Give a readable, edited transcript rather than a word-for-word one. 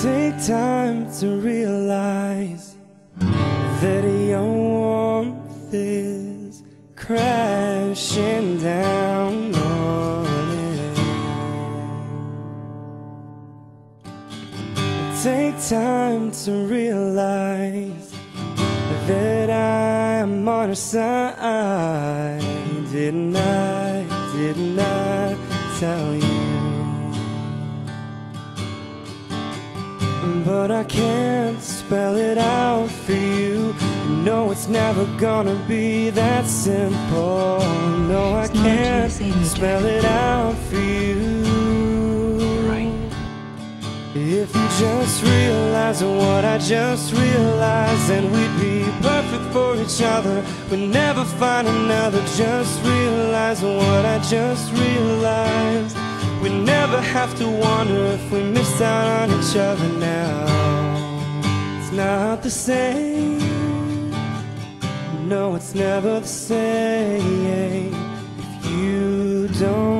Take time to realize that your warmth is crashing down on it. Take time to realize that I'm on your side. Didn't I tell you? But I can't spell it out for you. No, it's never gonna be that simple. No, I can't spell it out for you. If you just realize what I just realized, then we'd be perfect for each other. We'd never find another. Just realize what I just realized. We never have to wonder if we missed out on each other now. It's not the same. No, it's never the same if you don't